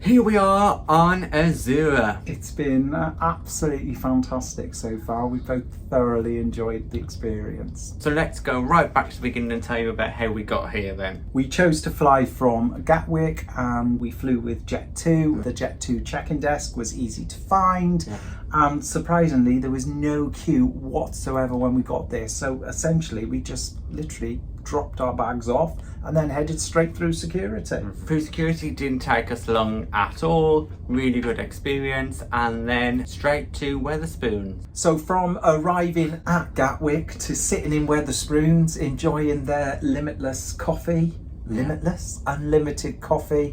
Here we are on Azura. It's been absolutely fantastic so far. We've both thoroughly enjoyed the experience. So let's go right back to the beginning and tell you about how we got here then. We chose to fly from Gatwick and we flew with Jet2. The Jet2 check-in desk was easy to find. And surprisingly, there was no queue whatsoever when we got there. So essentially, we just literally dropped our bags off and then headed straight through security. Through security didn't take us long at all. Really good experience, and then straight to Wetherspoons. So from arriving at Gatwick to sitting in Wetherspoons, enjoying their unlimited coffee,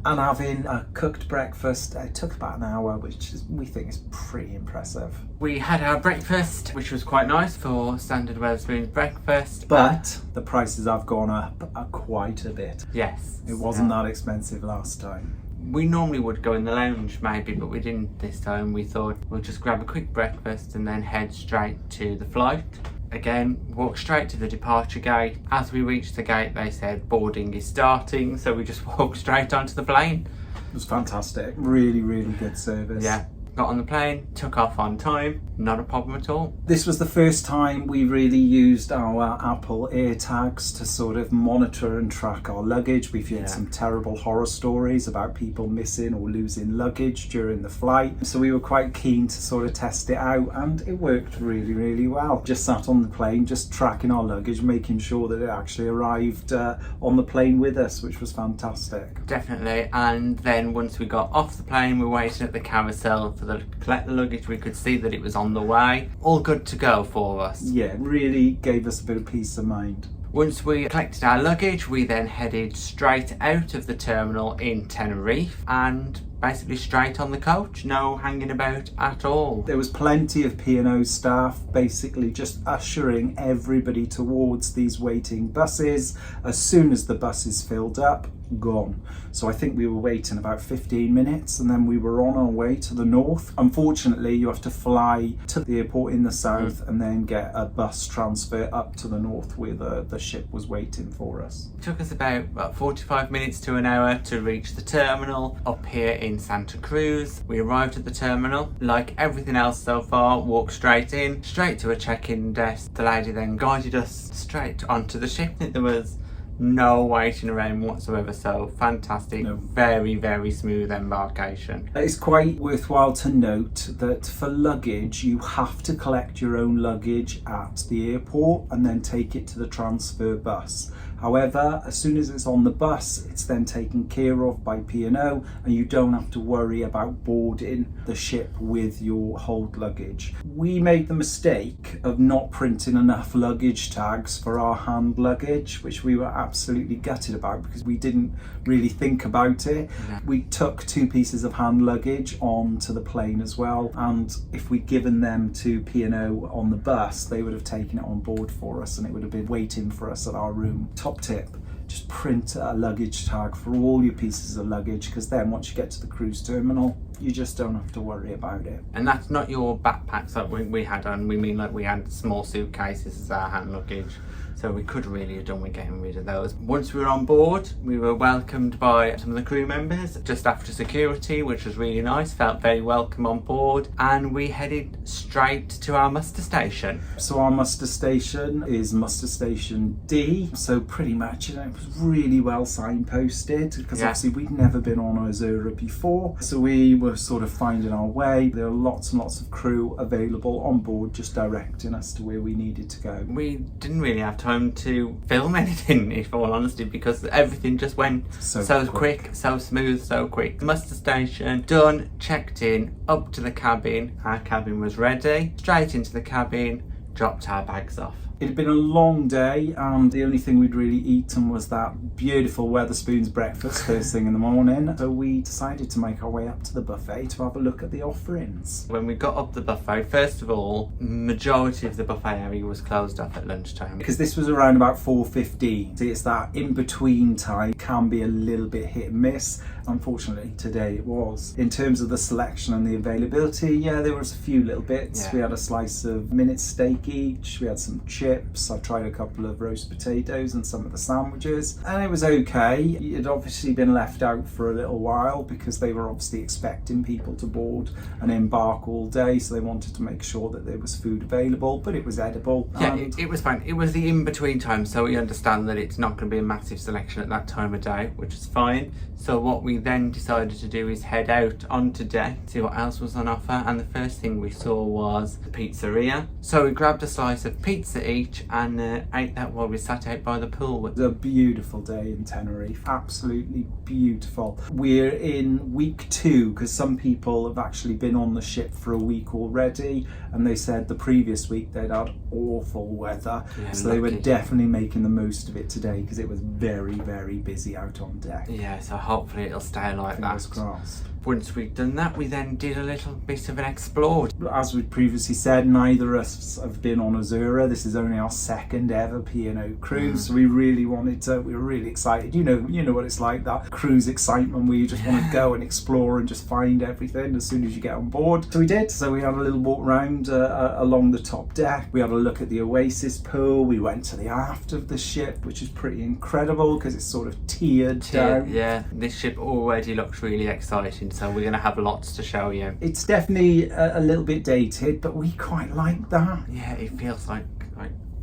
and having a cooked breakfast. It took about an hour, which we think is pretty impressive. We had our breakfast, which was quite nice for standard Wetherspoons breakfast. But the prices have gone up quite a bit. Yes. It wasn't that expensive last time. We normally would go in the lounge maybe, but we didn't this time. We thought we'll just grab a quick breakfast and then head straight to the flight. Again, walk straight to the departure gate. As we reached the gate, they said boarding is starting, so we just walked straight onto the plane. It was fantastic. Really, really good service. Yeah. Got on the plane, took off on time, not a problem at all. This was the first time we really used our Apple AirTags to sort of monitor and track our luggage. We've heard some terrible horror stories about people missing or losing luggage during the flight. So we were quite keen to sort of test it out, and it worked really, really well. Just sat on the plane, just tracking our luggage, making sure that it actually arrived on the plane with us, which was fantastic. Definitely. And then once we got off the plane, we were waiting at the carousel for collect the luggage. We could see that it was on the way, all good to go for us. Yeah, really gave us a bit of peace of mind. Once we collected our luggage, we then headed straight out of the terminal in Tenerife and basically straight on the coach, no hanging about at all. There was plenty of P&O staff basically just ushering everybody towards these waiting buses. As soon as the buses filled up, gone. So I think we were waiting about 15 minutes and then we were on our way to the north. Unfortunately, you have to fly to the airport in the south and then get a bus transfer up to the north where the ship was waiting for us. It took us about 45 minutes to an hour to reach the terminal up here in Santa Cruz. We arrived at the terminal, like everything else so far, walked straight in, straight to a check-in desk. The lady then guided us straight onto the ship. There was no waiting around whatsoever, so fantastic. Very, very smooth embarkation. It's quite worthwhile to note that for luggage you have to collect your own luggage at the airport and then take it to the transfer bus. However, as soon as it's on the bus, it's then taken care of by P&O and you don't have to worry about boarding the ship with your hold luggage. We made the mistake of not printing enough luggage tags for our hand luggage, which we were absolutely gutted about because we didn't really think about it. We took 2 pieces of hand luggage onto the plane as well, and if we'd given them to P&O on the bus, they would have taken it on board for us and it would have been waiting for us at our room. Top tip, just print a luggage tag for all your pieces of luggage, because then once you get to the cruise terminal, you just don't have to worry about it. And that's not your backpacks that we had on. We mean like we had small suitcases as our hand luggage. So we could really have done with getting rid of those. Once we were on board, we were welcomed by some of the crew members just after security, which was really nice. Felt very welcome on board, and we headed straight to our muster station. So our muster station is muster station D. So pretty much, it was really well signposted because obviously we'd never been on Azura before. So we were sort of finding our way. There were lots and lots of crew available on board, just directing us to where we needed to go. We didn't really have time to film anything, if all honesty, because everything just went so quick, so smooth, so quick. Muster station done, checked in, up to the cabin. Our cabin was ready, straight into the cabin, dropped our bags off. It had been a long day and the only thing we'd really eaten was that beautiful Wetherspoons breakfast first thing in the morning. So we decided to make our way up to the buffet to have a look at the offerings. When we got up the buffet, first of all, majority of the buffet area was closed off at lunchtime. Because this was around about 4:15. See, it's that in-between time, can be a little bit hit and miss. unfortunately today it was. In terms of the selection and the availability, yeah, there was a few little bits. Yeah. We had a slice of minute steak each, we had some chips, I tried a couple of roast potatoes and some of the sandwiches, and it was okay. It had obviously been left out for a little while because they were obviously expecting people to board and embark all day, so they wanted to make sure that there was food available, but it was edible. Yeah, it was fine. It was the in-between time, so we understand that it's not going to be a massive selection at that time of day, which is fine. So what we then decided to do is head out onto deck, see what else was on offer, and the first thing we saw was the pizzeria. So we grabbed a slice of pizza each and ate that while we sat out by the pool. It was a beautiful day in Tenerife, absolutely beautiful. We're in week 2 because some people have actually been on the ship for a week already, and they said the previous week they'd had awful weather, so they were definitely making the most of it today because it was very, very busy out on deck. Yeah, so hopefully it'll stay like that. Fingers crossed. Once we'd done that, we then did a little bit of an explore. As we previously said, neither of us have been on Azura. This is only our second ever P&O cruise, so we really wanted to, we were really excited. You know what it's like, that cruise excitement where you just want to go and explore and just find everything as soon as you get on board. So we did. So we had a little walk round along the top deck. We had a look at the Oasis pool. We went to the aft of the ship, which is pretty incredible because it's sort of tiered down. Yeah, this ship already looks really exciting, so we're going to have lots to show you. It's definitely a little bit dated, but we quite like that. Yeah, it feels like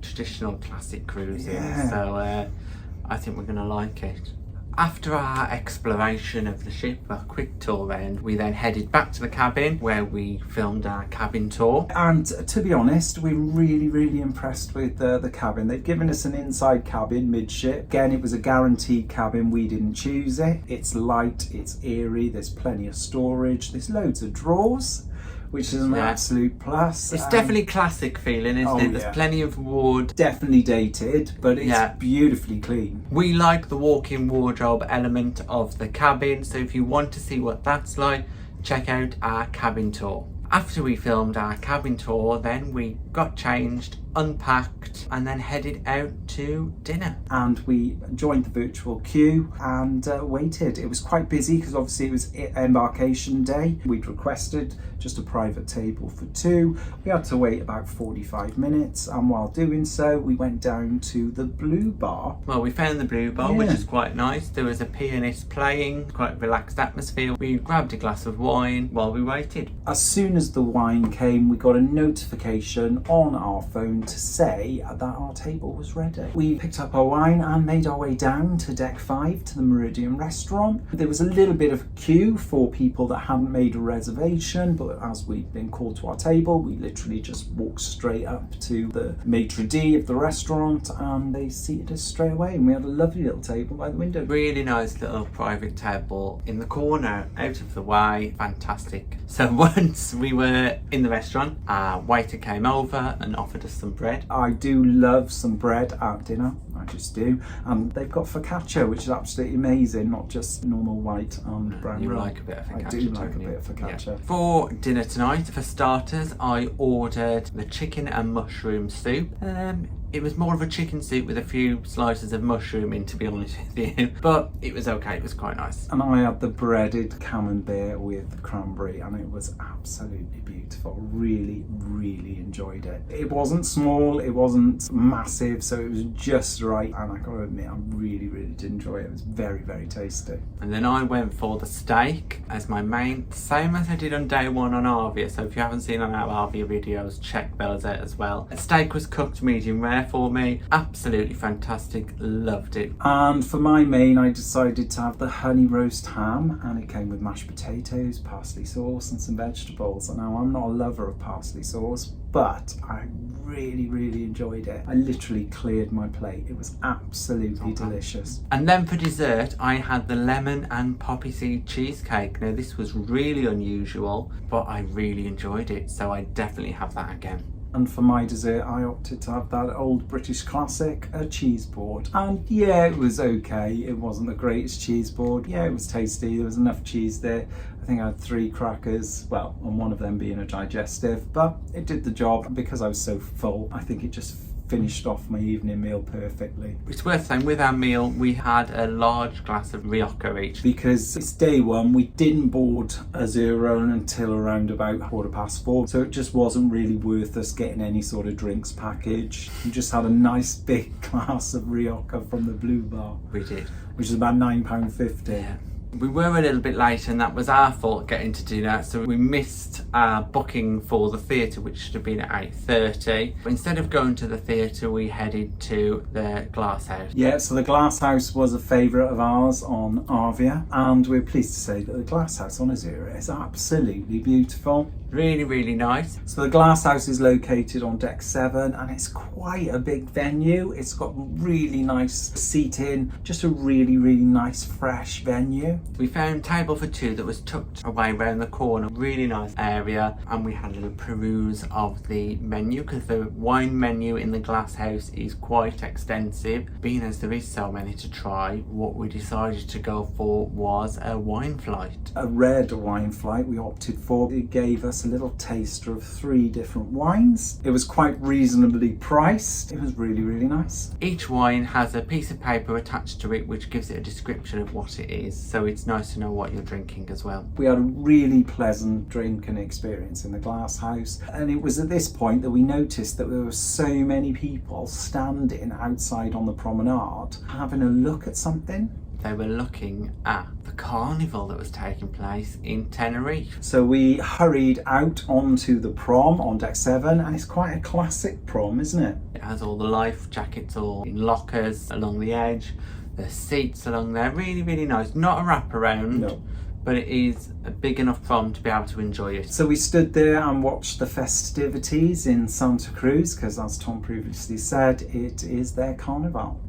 traditional classic cruising, Yeah. so I think we're going to like it. After our exploration of the ship, a quick tour then, we then headed back to the cabin where we filmed our cabin tour. And to be honest, we're really, really impressed with the cabin. They've given us an inside cabin midship. Again, it was a guaranteed cabin, we didn't choose it. It's light, it's airy, there's plenty of storage, there's loads of drawers, which is an absolute plus. It's definitely classic feeling, isn't it? There's plenty of wood. Definitely dated, but it's beautifully clean. We like the walk-in wardrobe element of the cabin, so if you want to see what that's like, check out our cabin tour. After we filmed our cabin tour, then we got changed, unpacked, and then headed out to dinner. And we joined the virtual queue and waited. It was quite busy because obviously it was embarkation day. We'd requested just a private table for 2. We had to wait about 45 minutes, and while doing so, we went down to the Blue Bar. Well, we found the Blue Bar, which is quite nice. There was a pianist playing, quite relaxed atmosphere. We grabbed a glass of wine while we waited. As soon as the wine came, we got a notification on our phone to say that our table was ready. We picked up our wine and made our way down to deck 5 to the Meridian restaurant. There was a little bit of a queue for people that hadn't made a reservation, but as we'd been called to our table, we literally just walked straight up to the maitre d' of the restaurant and they seated us straight away, and we had a lovely little table by the window. Really nice little private table in the corner, out of the way, fantastic. So once we were in the restaurant, our waiter came over and offered us some bread. I do love some bread at dinner, I just do. And they've got focaccia, which is absolutely amazing, not just normal white and brown You roll. like a bit of focaccia, I do like a bit of focaccia. Yeah. For dinner tonight, for starters, I ordered the chicken and mushroom soup. It was more of a chicken soup with a few slices of mushroom in, to be honest with you, but it was okay, it was quite nice. And I had the breaded camembert with cranberry, and it was absolutely beautiful. Really, really enjoyed it. It wasn't small, it wasn't massive, so it was just right, and I gotta admit, I really, really did enjoy it. It was very, very tasty. And then I went for the steak as my main, same as I did on day 1 on Avia, so if you haven't seen on our Avia videos, check those out as well. The steak was cooked medium rare for me, absolutely fantastic, loved it. And for my main, I decided to have the honey roast ham, and it came with mashed potatoes, parsley sauce and some vegetables. And now I'm not a lover of parsley sauce, but I really, really enjoyed it. I literally cleared my plate. It was absolutely delicious. And then for dessert, I had the lemon and poppy seed cheesecake. Now this was really unusual, but I really enjoyed it, so I definitely have that again. And for my dessert, I opted to have that old British classic, a cheese board. And yeah, it was okay. It wasn't the greatest cheese board. Yeah, it was tasty. There was enough cheese there. I think I had 3 crackers, well, and one of them being a digestive, but it did the job. And because I was so full, I think it just finished off my evening meal perfectly. It's worth saying with our meal we had a large glass of Rioja each. Because it's day one, we didn't board Azura until around about 4:15, so it just wasn't really worth us getting any sort of drinks package. We just had a nice big glass of Rioja from the Blue Bar. We did. Which is about £9.50. Yeah. We were a little bit late and that was our fault getting to dinner, so we missed our booking for the theatre, which should have been at 8:30. Instead of going to the theatre, we headed to the Glass House. Yeah, so the Glass House was a favourite of ours on Arvia, and we're pleased to say that the Glass House on Azura is absolutely beautiful. Really, really nice. So the Glass House is located on deck 7 and it's quite a big venue. It's got really nice seating, just a really, really nice fresh venue. We found table for two that was tucked away around the corner, really nice area, and we had a little peruse of the menu because the wine menu in the Glass House is quite extensive. Being as there is so many to try, what we decided to go for was a wine flight. A red wine flight we opted for. It gave us a little taster of 3 different wines. It was quite reasonably priced. It was really, really nice. Each wine has a piece of paper attached to it which gives it a description of what it is, so it's nice to know what you're drinking as well. We had a really pleasant drinking experience in the Glass House, and it was at this point that we noticed that there were so many people standing outside on the promenade having a look at something. They were looking at the carnival that was taking place in Tenerife. So we hurried out onto the prom on deck 7, and it's quite a classic prom, isn't it? It has all the life jackets all in lockers along the edge, the seats along there, really, really nice. Not a wraparound. No. But it is a big enough prom to be able to enjoy it. So we stood there and watched the festivities in Santa Cruz, because as Tom previously said, it is their carnival.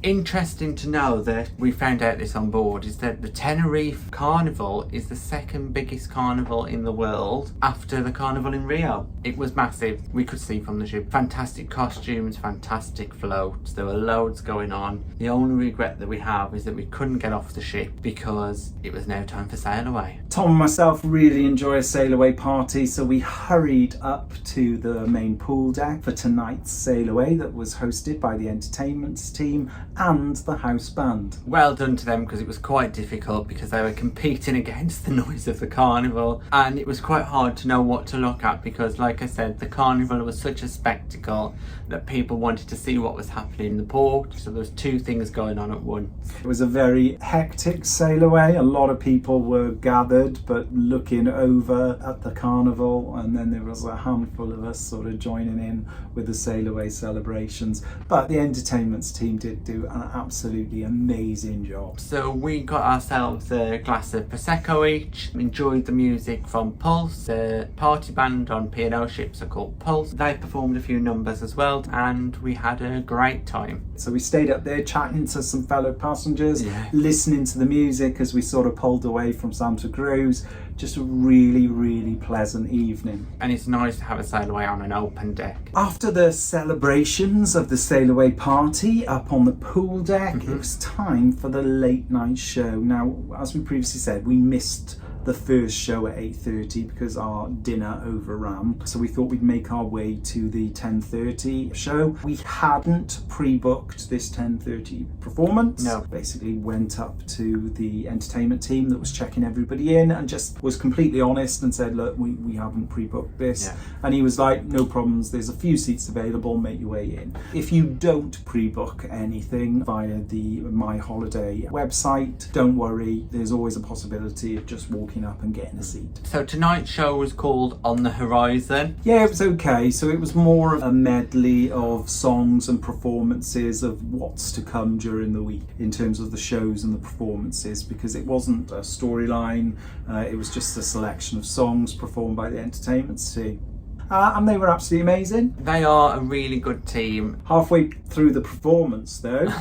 Interesting to know that we found out this on board is that the Tenerife Carnival is the second biggest carnival in the world after the carnival in Rio. It was massive. We could see from the ship. Fantastic costumes, fantastic floats. There were loads going on. The only regret that we have is that we couldn't get off the ship because it was now time for sail away. Tom and myself really enjoy a sail away party, so we hurried up to the main pool deck for tonight's sail away that was hosted by the entertainment team and the house band. Well done to them, because it was quite difficult because they were competing against the noise of the carnival, and it was quite hard to know what to look at because, like I said, the carnival was such a spectacle that people wanted to see what was happening in the port, so there was 2 things going on at once. It was a very hectic sail away. A lot of people were gathered but looking over at the carnival, and then there was a handful of us sort of joining in with the sail away celebrations. But the entertainment team did do an absolutely amazing job. So we got ourselves a glass of Prosecco each, enjoyed the music from Pulse. The party band on P&O ships are called Pulse. They performed a few numbers as well, and we had a great time. So we stayed up there chatting to some fellow passengers, Yeah. listening to the music as we sort of pulled away from Santa Cruz. Just a really, really pleasant evening. And it's nice to have a sail away on an open deck. After the celebrations of the sail away party up on the pool deck, it was time for the late night show. Now, as we previously said, we missed the first show at 8:30 because our dinner overran, so we thought we'd make our way to the 10:30 show. We hadn't pre-booked this 10:30 performance. No. Basically went up to the entertainment team that was checking everybody in and just was completely honest and said, look, we haven't pre-booked this. Yeah. And he was like, no problems, there's a few seats available, make your way in. If you don't pre-book anything via the My Holiday website, don't worry, there's always a possibility of just walking up and getting a seat. So tonight's show was called On the Horizon. Yeah, it was okay. So it was more of a medley of songs and performances of what's to come during the week in terms of the shows and the performances, because it wasn't a storyline, it was just a selection of songs performed by the entertainment team. And they were absolutely amazing. They are a really good team. Halfway through the performance though,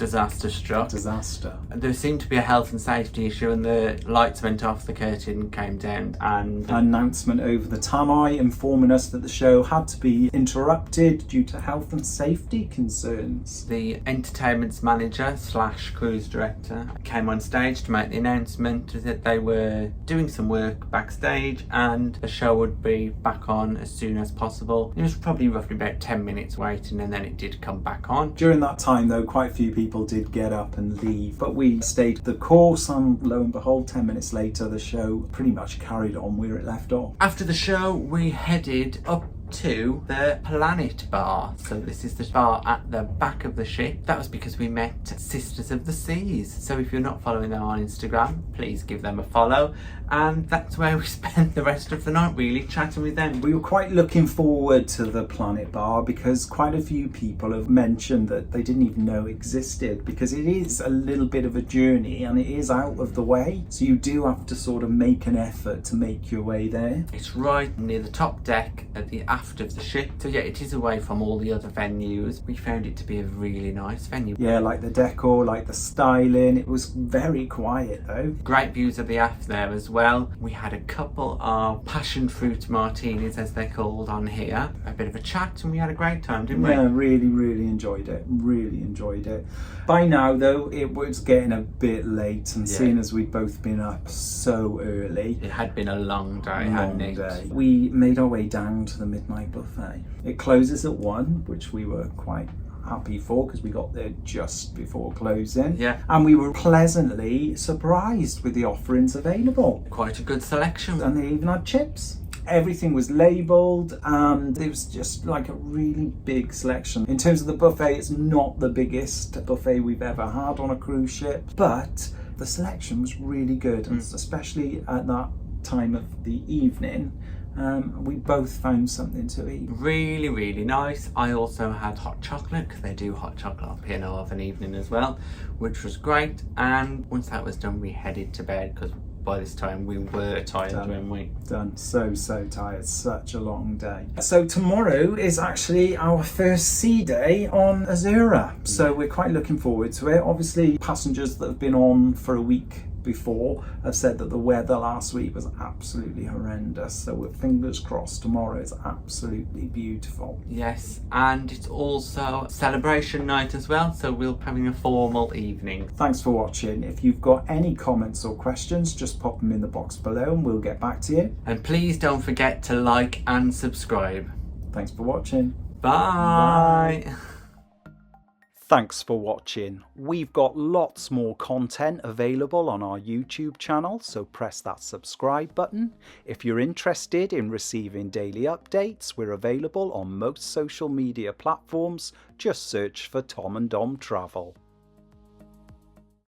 disaster struck. Disaster. There seemed to be a health and safety issue, and the lights went off, the curtain came down, and An announcement over the tannoy informing us that the show had to be interrupted due to health and safety concerns. the entertainment's manager / cruise director came on stage to make the announcement that they were doing some work backstage and the show would be back on as soon as possible. It was probably roughly about 10 minutes waiting, and then it did come back on. During that time though, quite a few people did get up and leave, but we stayed the course, and lo and behold, 10 minutes later the show pretty much carried on where it left off. After the show, we headed up to the Planet Bar. So this is the bar at the back of the ship. That was because we met Sisters of the Seas. So if you're not following them on Instagram, please give them a follow. And that's where we spent the rest of the night, really chatting with them. We were quite looking forward to the Planet Bar because quite a few people have mentioned that they didn't even know existed, because it is a little bit of a journey and it is out of the way. So you do have to sort of make an effort to make your way there. It's right near the top deck at the aft of the ship. So yeah, it is away from all the other venues. We found it to be a really nice venue. Yeah, like the decor, like the styling. It was very quiet though. Great views of the aft there as well. We had a couple of passion fruit martinis, as they're called on here. A bit of a chat, and we had a great time, didn't we? Yeah, really enjoyed it. Really enjoyed it. By now though, it was getting a bit late, and seeing as we'd both been up so early. It had been a long day, hadn't it? Day. We made our way down to the midnight buffet. It closes at 1, which we were quite happy for because we got there just before closing. Yeah. And we were pleasantly surprised with the offerings available. Quite a good selection. And they even had chips. Everything was labelled and it was just like a really big selection. In terms of the buffet, it's not the biggest buffet we've ever had on a cruise ship, but the selection was really good, and especially at that time of the evening. We both found something to eat. Really nice. I also had hot chocolate, because they do hot chocolate on P&O of an evening as well, which was great. And once that was done, we headed to bed, because by this time we were tired, weren't we? Done. So tired. Such a long day. So tomorrow is actually our first sea day on Azura. So we're quite looking forward to it. Obviously, passengers that have been on for a week before have said that the weather last week was absolutely horrendous, so with fingers crossed tomorrow is absolutely beautiful. Yes, and it's also celebration night as well, so we'll be having a formal evening. Thanks for watching. If you've got any comments or questions, just pop them in the box below and we'll get back to you. And please don't forget to like and subscribe. Thanks for watching. Bye. Thanks for watching. We've got lots more content available on our YouTube channel, so press that subscribe button. If you're interested in receiving daily updates, we're available on most social media platforms. Just search for Tom and Dom Travel.